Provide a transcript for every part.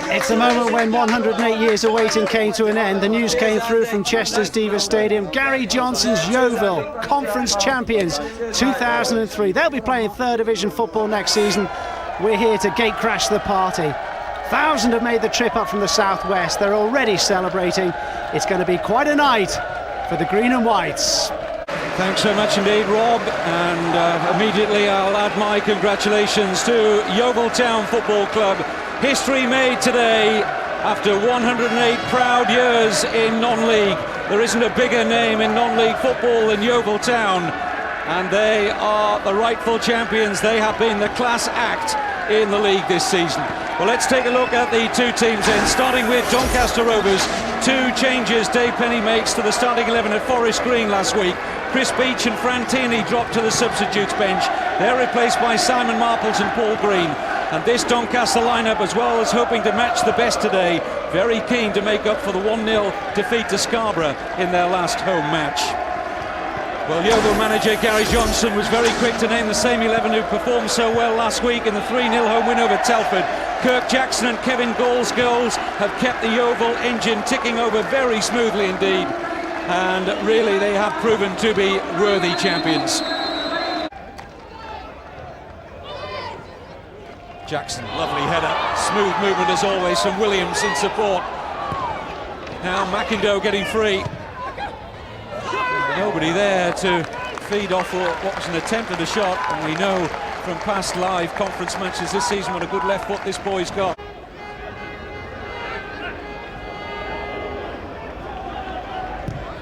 It's the moment when 108 years of waiting came to an end. The news came through from Chester's Diva Stadium. Gary Johnson's Yeovil, conference champions 2003. They'll be playing third division football next season. We're here to gate crash the party. Thousands have made the trip up from the southwest. They're already celebrating. It's going to be quite a night for the green and whites. Thanks so much indeed, Rob, and immediately I'll add my congratulations to Yeovil Town Football Club. History made today after 108 proud years in non-league. There isn't a bigger name in non-league football than Yeovil Town, and they are the rightful champions. They have been the class act in the league this season. Well, let's take a look at the two teams then, starting with Doncaster Rovers. Two changes Dave Penny makes to the starting 11 at Forest Green last week. Chris Beach and Fran Tierney dropped to the substitutes bench. They're replaced by Simon Marples and Paul Green. And this Doncaster lineup, as well as hoping to match the best today, very keen to make up for the 1-0 defeat to Scarborough in their last home match. Well, Yeovil manager Gary Johnson was very quick to name the same 11 who performed so well last week in the 3-0 home win over Telford. Kirk Jackson and Kevin Gall's goals have kept the Yeovil engine ticking over very smoothly indeed. And really, they have proven to be worthy champions. Jackson, lovely header, smooth movement as always from Williams in support. Now McIndoe getting free. Nobody there to feed off what was an attempt at a shot, and we know from past live conference matches this season what a good left foot this boy's got.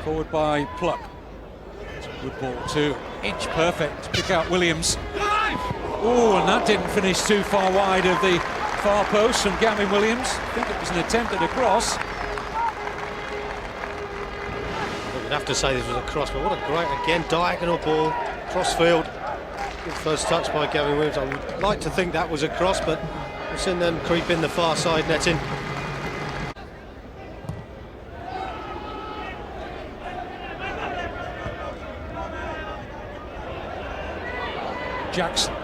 Forward by Pluck. It's a good ball too. Inch perfect to pick out Williams. Oh, and that didn't finish too far wide of the far post from Gavin Williams. I think it was an attempt at a cross. You'd have to say this was a cross, but what a great, again, diagonal ball, crossfield. Good first touch by Gavin Williams. I would like to think that was a cross, but we've seen them creep in the far side netting. Jackson.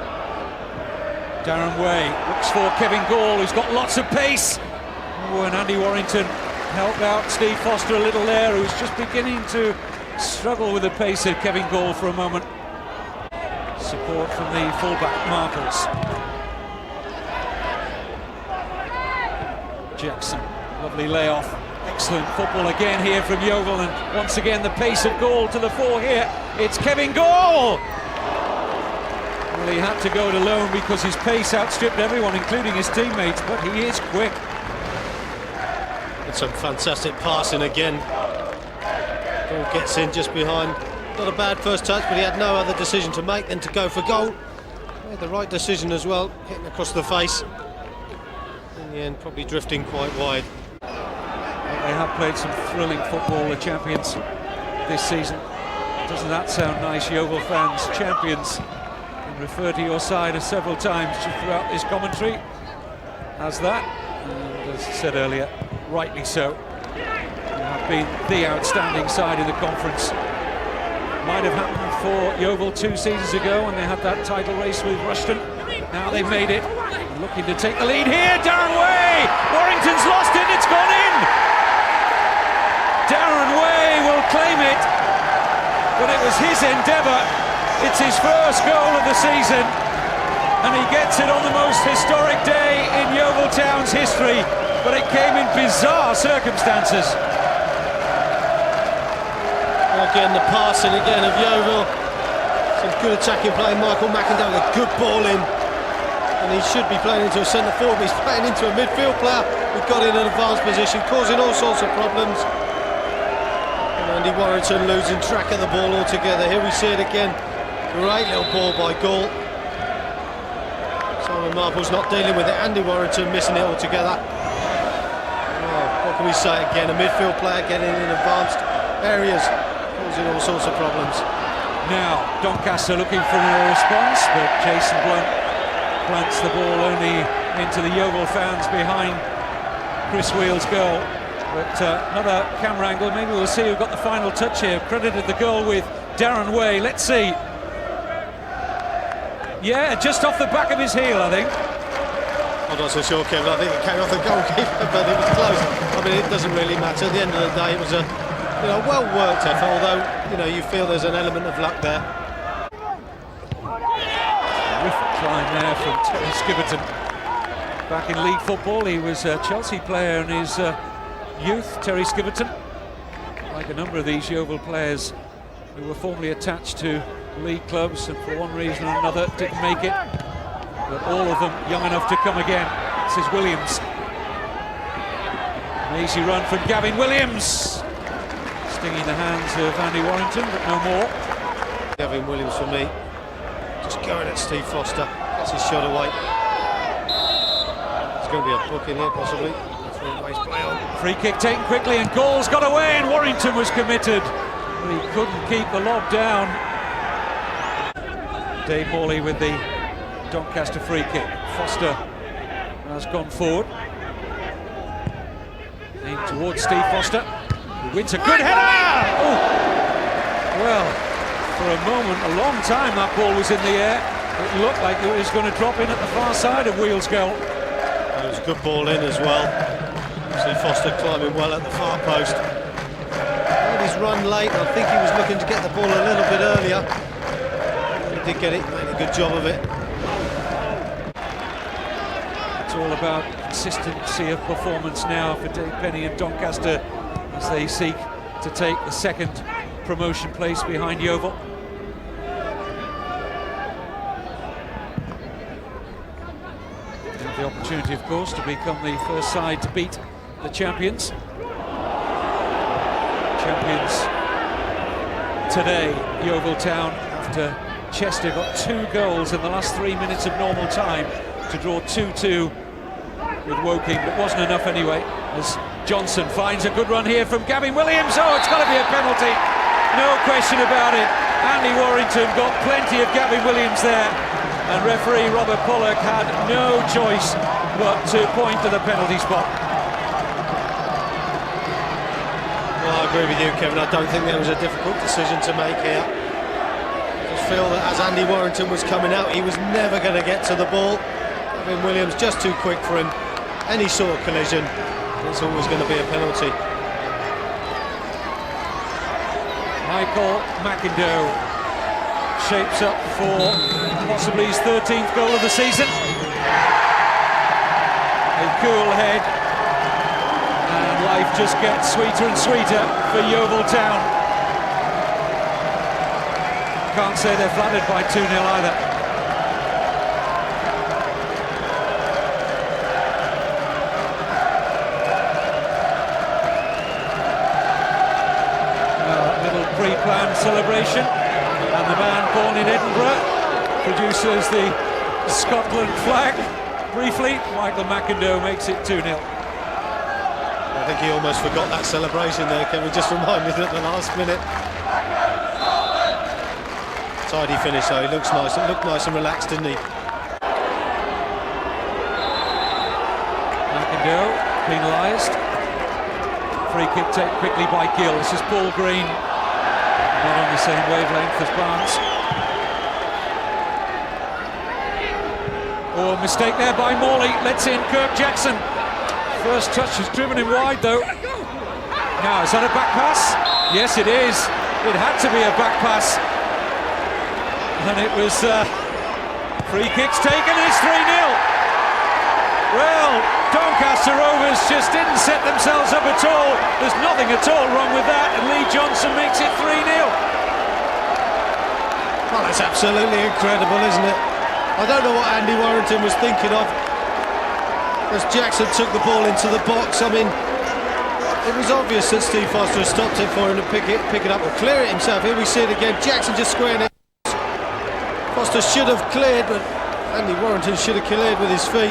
Darren Way looks for Kevin Gall, who's got lots of pace. Oh, and Andy Warrington helped out Steve Foster a little there, who's just beginning to struggle with the pace of Kevin Gall for a moment. Support from the fullback, Marples. Jackson, lovely layoff. Excellent football again here from Yeovil, and once again the pace of Gall to the fore here. It's Kevin Gall! Well, he had to go it alone because his pace outstripped everyone, including his teammates, but he is quick. And some fantastic passing again. Ball gets in just behind. Not a bad first touch, but he had no other decision to make than to go for goal. Made the right decision as well, hitting across the face. In the end, probably drifting quite wide. They have played some thrilling football, the champions, this season. Doesn't that sound nice, Yeovil fans? Champions. Refer to your side several times throughout this commentary as that, and as I said earlier, rightly so. You have been the outstanding side in the conference. Might have happened for Yeovil 2 seasons ago when they had that title race with Rushton. Now they've made it, looking to take the lead here. Darren Way! Warrington's lost it, it's gone in! Darren Way will claim it, but it was his endeavour. It's his first goal of the season, and he gets it on the most historic day in Yeovil Town's history, but it came in bizarre circumstances. Again, the passing again of Yeovil. Some good attacking play. Michael McIndoe, a good ball in, and he should be playing into a centre forward, but he's playing into a midfield player who got in an advanced position, causing all sorts of problems. And Andy Warrington losing track of the ball altogether. Here we see it again. Great little ball by Gall. Simon Marples not dealing with it. Andy Warrington missing it altogether. Oh, what can we say again? A midfield player getting in advanced areas, causing all sorts of problems. Now, Doncaster looking for a response, but Jason Blunt plants the ball only into the Yeovil fans behind Chris Weale's goal. But another camera angle, maybe we'll see who got the final touch here. Credited the goal with Darren Way. Let's see. Yeah, just off the back of his heel, I think. I'm not so sure, Kevin. I think it came off the goalkeeper, but it was close. I mean, it doesn't really matter. At the end of the day, it was a well-worked effort, although, you feel there's an element of luck there. Terrific climb there from Terry Skiverton. Back in league football, he was a Chelsea player in his youth, Terry Skiverton. Like a number of these Yeovil players who were formerly attached to league clubs and for one reason or another didn't make it. But all of them young enough to come again. This is Williams. An easy run from Gavin Williams. Stinging the hands of Andy Warrington, but no more. Gavin Williams for me. Just going at Steve Foster. Gets his shot away. There's going to be a book in here, possibly. Free kick taken quickly and goals got away, and Warrington was committed. But he couldn't keep the lob down. Dave Morley with the Doncaster free kick. Foster has gone forward. Aimed towards Steve Foster, who wins a good header! Oh! Well, for a moment, a long time, that ball was in the air. It looked like it was going to drop in at the far side of Weale's goal. It was a good ball in as well. Steve Foster climbing well at the far post. He's run late. I think he was looking to get the ball a little bit earlier. He did get it, made a good job of it. It's all about consistency of performance now for Dave Penny and Doncaster as they seek to take the second promotion place behind Yeovil. They have the opportunity, of course, to become the first side to beat the champions. Champions today, Yeovil Town, after Chester got 2 goals in the last 3 minutes of normal time to draw 2-2 with Woking, but wasn't enough anyway, as Johnson finds a good run here from Gavin Williams. Oh, it's got to be a penalty, no question about it. Andy Warrington got plenty of Gavin Williams there, and referee Robert Pollock had no choice but to point to the penalty spot. Well, I agree with you, Kevin. I don't think there was a difficult decision to make here. I just feel that as Andy Warrington was coming out, he was never going to get to the ball. Gavin Williams just too quick for him. Any sort of collision, it's always going to be a penalty. Michael McIndoe shapes up for possibly his 13th goal of the season. A cool head, and life just gets sweeter and sweeter for Yeovil Town. Can't say they're flattered by 2-0 either. Pre-planned celebration, and the man born in Edinburgh produces the Scotland flag. Briefly, Michael McIndoe makes it 2-0. I think he almost forgot that celebration there, Kevin. Just reminded at the last minute. Tidy finish though, he looks nice. It looked nice and relaxed, didn't he? McIndoe penalised. Free kick taken quickly by Gill. This is Paul Green. Not on the same wavelength as Barnes. Oh, mistake there by Morley. Lets in Kirk Jackson. First touch has driven him wide though. Now, is that a back pass? Yes, it is. It had to be a back pass. And it was free kicks taken. It's 3-0. Well, Doncaster Rovers just didn't set themselves up at all. There's nothing at all wrong with that, and Lee Johnson makes it 3-0. Well, that's absolutely incredible, isn't it? I don't know what Andy Warrington was thinking of as Jackson took the ball into the box. I mean, it was obvious that Steve Foster stopped it for him to pick it up and clear it himself. Here we see it again. Jackson just squaring it. Foster should have cleared, but Andy Warrington should have cleared with his feet.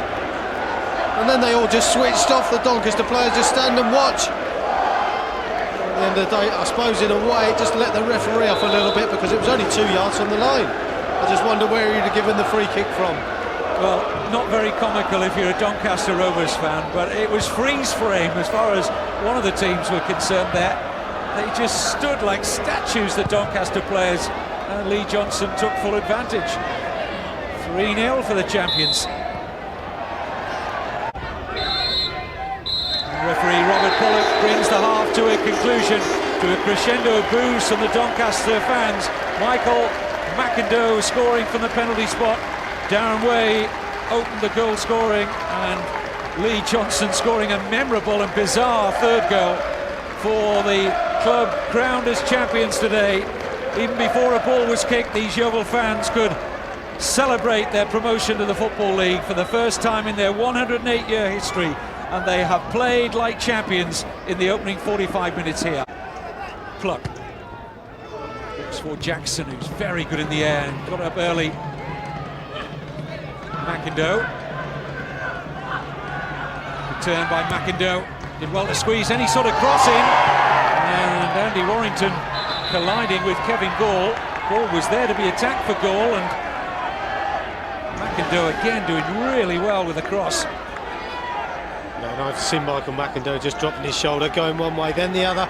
And then they all just switched off. The Doncaster players just stand and watch. At the end of the day, I suppose in a way, it just let the referee off a little bit because it was only 2 yards from the line. I just wonder where he'd have given the free kick from. Well, not very comical if you're a Doncaster Rovers fan, but it was freeze frame as far as one of the teams were concerned there. They just stood like statues, the Doncaster players, and Lee Johnson took full advantage. 3-0 for the champions. brings the half to a conclusion, to a crescendo boost from the Doncaster fans. Michael McIndoe scoring from the penalty spot. Darren Way opened the goal scoring, and Lee Johnson scoring a memorable and bizarre third goal for the club crowned as champions today. Even before a ball was kicked, these Yeovil fans could celebrate their promotion to the Football League for the first time in their 108-year history, and they have played like champions in the opening 45 minutes here. Pluck. Looks for Jackson, who's very good in the air and got up early. McIndoe. Return by McIndoe. Did well to squeeze any sort of crossing. And Andy Warrington colliding with Kevin Gall. Ball was there to be attacked for Gall, and McIndoe again doing really well with the cross. I've seen Michael McIndoe just dropping his shoulder, going one way then the other.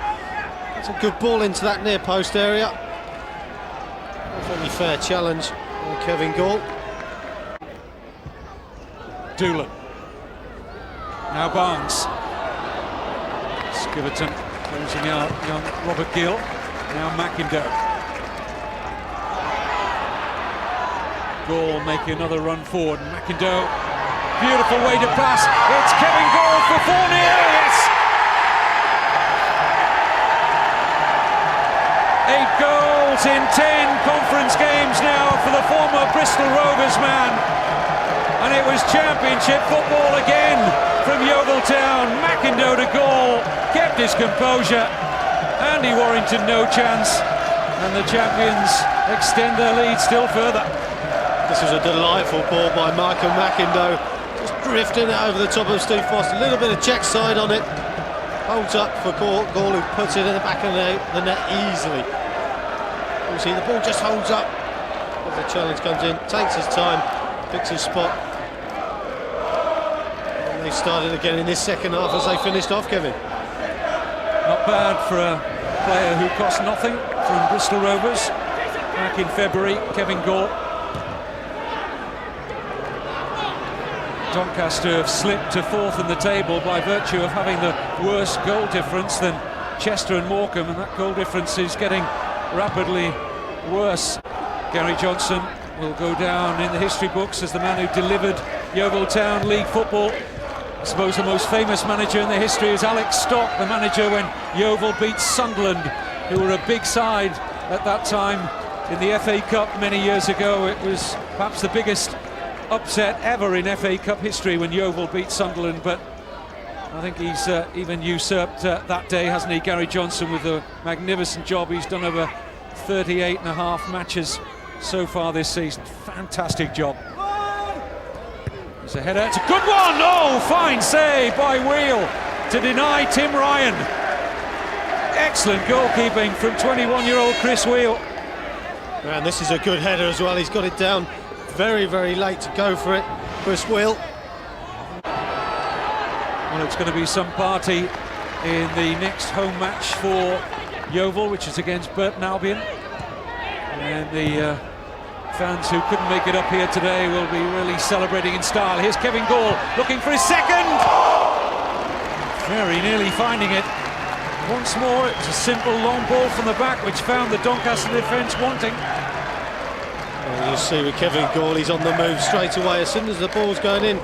It's a good ball into that near post area. A very fair challenge by Kevin Gall. Doolan. Now Barnes. Skiverton closing out young Robert Gill. Now McIndoe. Gall making another run forward. McIndoe, beautiful way to pass. It's Kevin Gall for 4-0. Yes! 8 goals in 10 conference games now for the former Bristol Rovers man. And it was championship football again from Yeovil Town. McIndoe to Gall, kept his composure. Andy Warrington no chance, and the champions extend their lead still further. This was a delightful ball by Michael McIndoe, just drifting it over the top of Steve Foster. A little bit of check side on it, holds up for Gall, who puts it in the back of the net easily. You see the ball just holds up as the challenge comes in, takes his time, picks his spot. And they started again in this second half as they finished off, Kevin. Not bad for a player who cost nothing from Bristol Rovers back in February, Kevin Gall. Doncaster have slipped to 4th in the table by virtue of having the worse goal difference than Chester and Morecambe, and that goal difference is getting rapidly worse. Gary Johnson will go down in the history books as the man who delivered Yeovil Town League football. I suppose the most famous manager in the history is Alex Stock, the manager when Yeovil beat Sunderland, who were a big side at that time in the FA Cup many years ago. It was perhaps the biggest upset ever in FA Cup history when Yeovil beat Sunderland, but I think he's even usurped that day, hasn't he, Gary Johnson, with the magnificent job he's done over 38.5 matches so far this season. Fantastic job. It's a header, it's a good one! Oh, fine save by Weale to deny Tim Ryan. Excellent goalkeeping from 21-year-old Chris Weale. And this is a good header as well. He's got it down very, very late to go for it, Chris Weale. Well, it's going to be some party in the next home match for Yeovil, which is against Burton Albion. And the fans who couldn't make it up here today will be really celebrating in style. Here's Kevin Gall looking for his second. Very nearly finding it. Once more, it's a simple long ball from the back which found the Doncaster defence wanting. Well, you see with Kevin Gall, he's on the move straight away. As soon as the ball's going in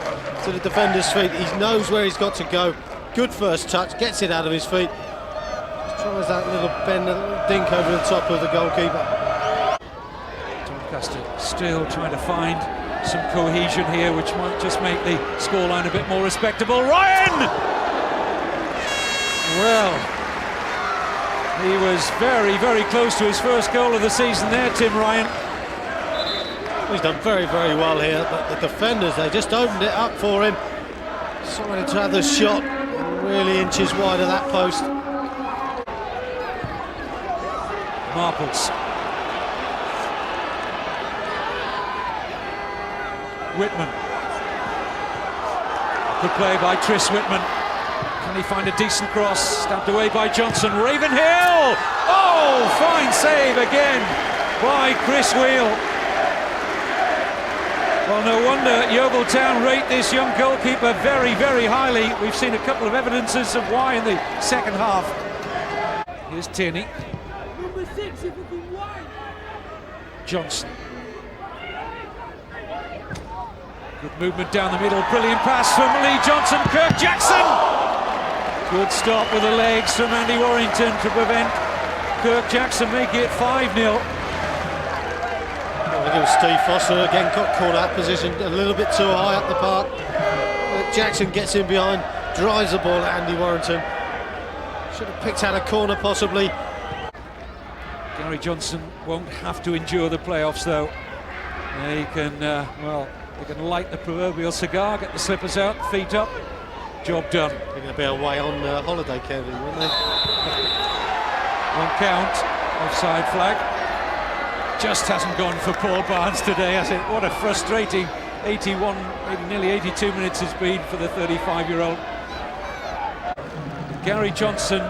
to the defender's feet, he knows where he's got to go. Good first touch, gets it out of his feet. Just tries that little bend, a little dink over the top of the goalkeeper. Doncaster still trying to find some cohesion here, which might just make the scoreline a bit more respectable. Ryan! Well, he was very, very close to his first goal of the season there, Tim Ryan. He's done very, very well here, but the defenders, they just opened it up for him. Sorry to have the shot, really inches wide of that post. Marples. Whitman. Good play by Chris Whitman. Can he find a decent cross? Stabbed away by Johnson. Ravenhill! Oh, fine save again by Chris Weale. Well, no wonder Yeovil Town rate this young goalkeeper very, very highly. We've seen a couple of evidences of why in the second half. Here's Tierney. Johnson. Good movement down the middle, brilliant pass from Lee Johnson. Kirk Jackson! Good stop with the legs from Andy Warrington to prevent Kirk Jackson making it 5-0. I think it was Steve Foster again, got caught out position a little bit too high up the park. Jackson gets in behind, drives the ball at Andy Warrington. Should have picked out a corner possibly. Gary Johnson won't have to endure the playoffs though. They can, they can light the proverbial cigar, get the slippers out, feet up, job done. They're going to be away on holiday, Kevin, won't they? One count, offside flag. Just hasn't gone for Paul Barnes today, has it? What a frustrating 81, maybe nearly 82 minutes it's been for the 35-year-old. Gary Johnson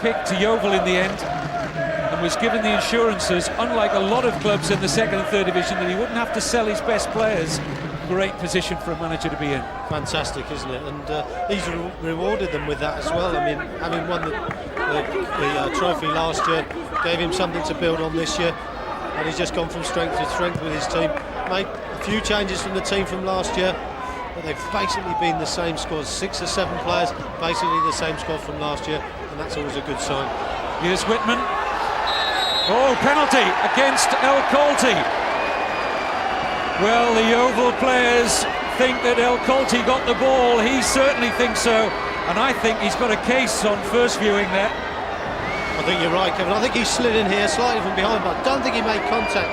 picked Yeovil in the end and was given the assurances, unlike a lot of clubs in the second and third division, that he wouldn't have to sell his best players. Great position for a manager to be in. Fantastic, isn't it? And he's rewarded them with that as well. I mean, having won the trophy last year, gave him something to build on this year, and he's just gone from strength to strength with his team. Made a few changes from the team from last year, but they've basically been the same squad. 6 or 7 players, basically the same squad from last year, and that's always a good sign. Here's Whitman. Oh, penalty against El Colty. Well, the Yeovil players think that El Colty got the ball. He certainly thinks so, and I think he's got a case on first viewing there. I think you're right, Kevin. I think he slid in here slightly from behind, but I don't think he made contact.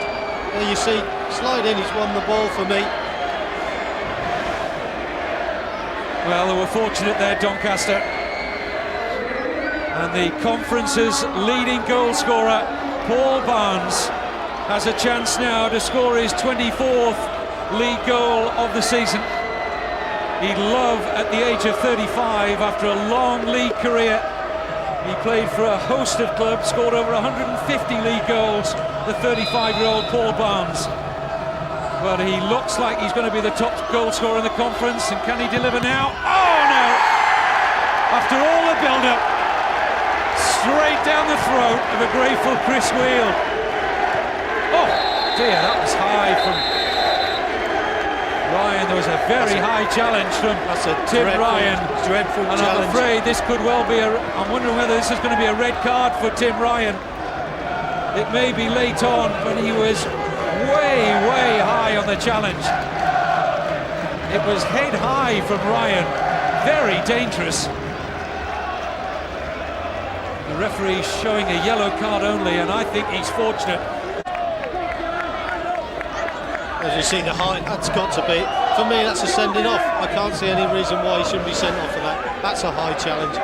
There you see, slide in, he's won the ball for me. Well, they were fortunate there, Doncaster. And the conference's leading goal scorer, Paul Barnes, has a chance now to score his 24th league goal of the season. He'd love at the age of 35, after a long league career. He played for a host of clubs, scored over 150 league goals, the 35-year-old Paul Barnes. But he looks like he's going to be the top goal scorer in the conference, and can he deliver now? Oh no! After all the build-up, straight down the throat of a grateful Chris Weale. Oh dear, that was high from Ryan. There was a very high challenge from Tim Ryan. Dreadful and challenge. I'm afraid this could well be I'm wondering whether this is going to be a red card for Tim Ryan. It may be late on, but he was way, way high on the challenge. It was head high from Ryan. Very dangerous. The referee showing a yellow card only, and I think he's fortunate. As you see the height, that's got to be, for me that's a sending off. I can't see any reason why he shouldn't be sent off for that. That's a high challenge.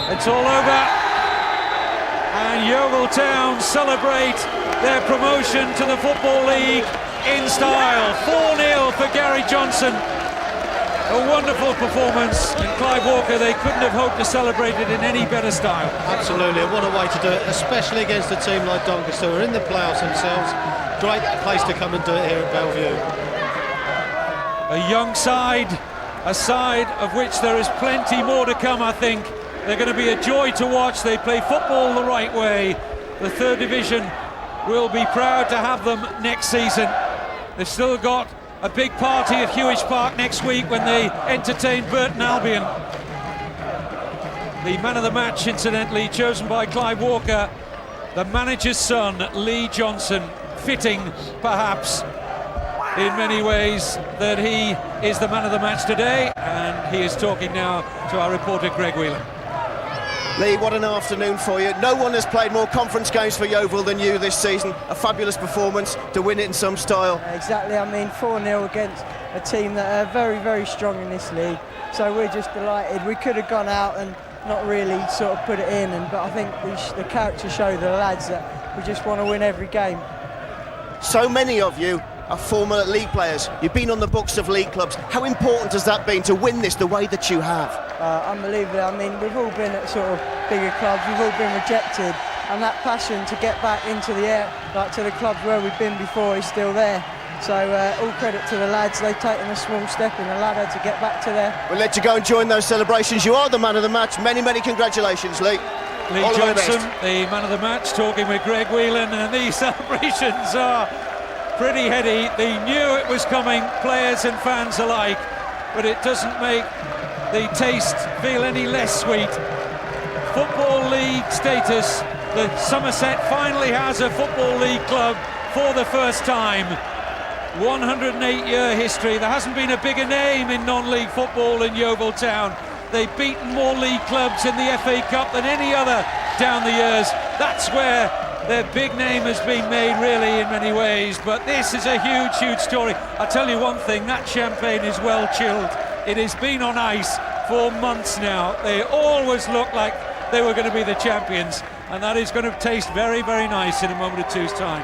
It's all over, and Yeovil Town celebrate their promotion to the Football League in style. 4-0 for Gary Johnson. A wonderful performance, and Clive Walker, they couldn't have hoped to celebrate it in any better style. Absolutely, and what a way to do it, especially against a team like Doncaster, who are in the playoffs themselves. Great place to come and do it here at Bellevue. A young side, a side of which there is plenty more to come, I think. They're going to be a joy to watch. They play football the right way. The third division will be proud to have them next season. They've still got a big party at Hewish Park next week when they entertain Burton Albion. The man of the match, incidentally, chosen by Clive Walker, the manager's son, Lee Johnson. Fitting, perhaps, in many ways, that he is the man of the match today, and he is talking now to our reporter Greg Whelan. Lee, what an afternoon for you. No one has played more conference games for Yeovil than you this season. A fabulous performance to win it in some style. Exactly, I mean 4-0 against a team that are very, very strong in this league. So we're just delighted. We could have gone out and not really sort of put it in, but I think the character show the lads that we just want to win every game. So many of you are former league players. You've been on the books of league clubs. How important has that been to win this the way that you have? Unbelievable. I mean, we've all been at sort of bigger clubs, we've all been rejected, and that passion to get back into the air, like to the clubs where we've been before, is still there. So all credit to the lads. They've taken a small step in the ladder to get back to there. We'll let you go and join those celebrations. You are the man of the match. Many, many congratulations, Lee. Lee Johnson, the man of the match, talking with Greg Whelan, and these celebrations are pretty heady. They knew it was coming, players and fans alike, but it doesn't make the taste feel any less sweet. Football League status. The Somerset finally has a Football League club for the first time. 108-year history. There hasn't been a bigger name in non-league football in Yeovil Town. They've beaten more league clubs in the FA Cup than any other down the years. That's where their big name has been made, really, in many ways. But this is a huge, huge story. I'll tell you one thing, that champagne is well chilled. It has been on ice for months now. They always looked like they were going to be the champions, and that is going to taste very, very nice in a moment or two's time.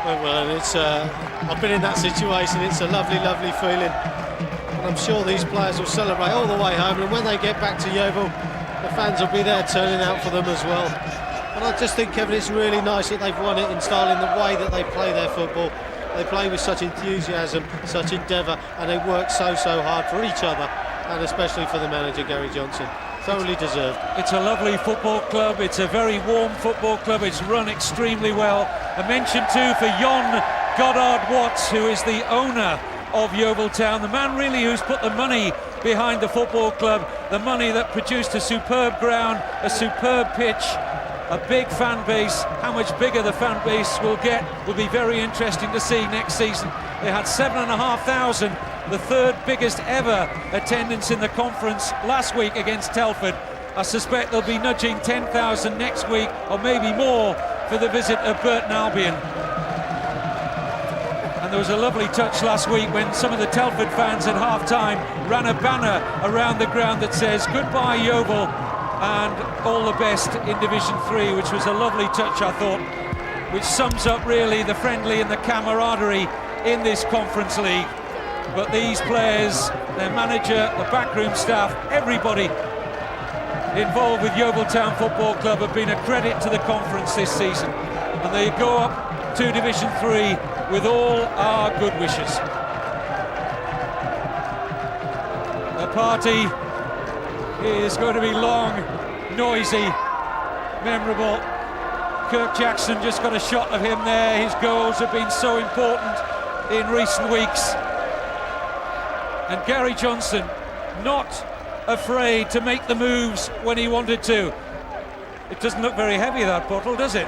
Well, it's I've been in that situation. It's a lovely, lovely feeling, and I'm sure these players will celebrate all the way home. And when they get back to Yeovil, the fans will be there turning out for them as well. And I just think, Kevin, it's really nice that they've won it in style, in the way that they play their football. They play with such enthusiasm, such endeavour, and they work so hard for each other, and especially for the manager, Gary Johnson. Thoroughly deserved. It's a lovely football club. It's a very warm football club. It's run extremely well. A mention too for Jon Goddard Watts, who is the owner of Yeovil Town, the man really who's put the money behind the football club, the money that produced a superb ground, a superb pitch, a big fan base. How much bigger the fan base will get will be very interesting to see next season. They had 7,500, the third biggest ever attendance in the conference last week against Telford. I suspect they'll be nudging 10,000 next week, or maybe more, for the visit of Burton Albion. And there was a lovely touch last week when some of the Telford fans at half-time ran a banner around the ground that says "Goodbye Yeovil" and all the best in Division 3, which was a lovely touch, I thought, which sums up really the friendly and the camaraderie in this Conference League. But these players, their manager, the backroom staff, everybody involved with Yeovil Town Football Club have been a credit to the conference this season, and they go up to Division 3 with all our good wishes. The party is going to be long, noisy, memorable. Kirk Jackson just got a shot of him there. His goals have been so important in recent weeks. And Gary Johnson not afraid to make the moves when he wanted to. It doesn't look very heavy, that bottle, does it?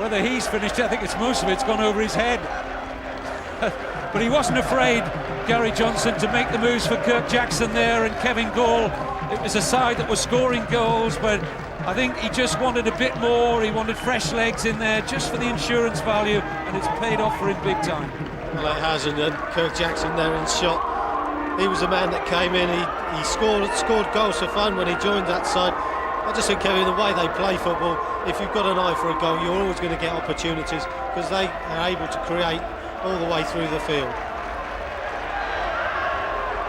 Whether he's finished it, I think it's most of it's gone over his head. But he wasn't afraid, Gary Johnson, to make the moves for Kirk Jackson there and Kevin Gall. It was a side that was scoring goals, but I think he just wanted a bit more. He wanted fresh legs in there just for the insurance value, and it's paid off for him big time. Well, it has, and Kirk Jackson there in shot. He was the man that came in. He scored goals for fun when he joined that side. I just think, Kevin, the way they play football, if you've got an eye for a goal, you're always going to get opportunities, because they are able to create all the way through the field.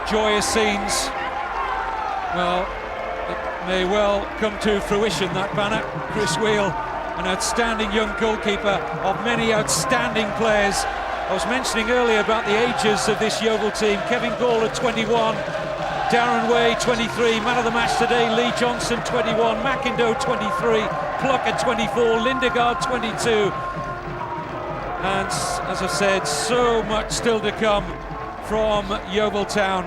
Joyous scenes. Well, it may well come to fruition, that banner. Chris Weale, an outstanding young goalkeeper of many outstanding players. I was mentioning earlier about the ages of this Yeovil team. Kevin Gall at 21, Darren Way 23, man of the match today, Lee Johnson 21, McIndoe 23, Pluck at 24, Lindegaard 22. And as I said, so much still to come from Yeovil Town.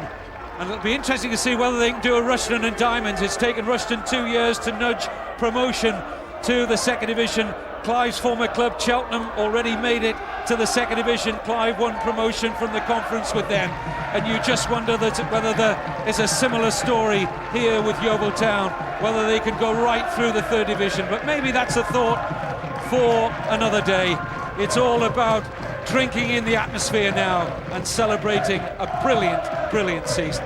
And it'll be interesting to see whether they can do a Rushden and Diamonds. It's taken Rushden 2 years to nudge promotion to the second division. Clive's former club, Cheltenham, already made it to the second division. Clive won promotion from the conference with them. And you just wonder whether there is a similar story here with Yeovil Town, whether they can go right through the third division. But maybe that's a thought for another day. It's all about drinking in the atmosphere now and celebrating a brilliant, brilliant season.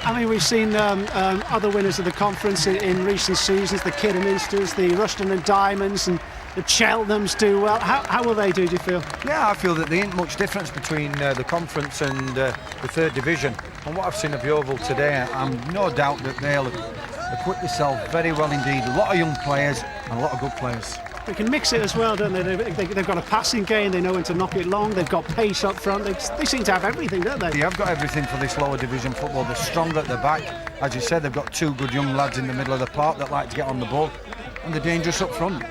I mean, we've seen other winners of the conference in recent seasons, the Kidderminsters, the Rushden and Diamonds, and the Cheltenhams do well. How will they do you feel? Yeah, I feel that there ain't much difference between the conference and the third division. And what I've seen of Yeovil today, I'm no doubt that they'll equip themselves very well indeed. A lot of young players and a lot of good players. They can mix it as well, don't they? They've got a passing game, they know when to knock it long, they've got pace up front, they seem to have everything, don't they? They have got everything for this lower division football. They're strong at the back. As you said, they've got two good young lads in the middle of the park that like to get on the ball, and they're dangerous up front.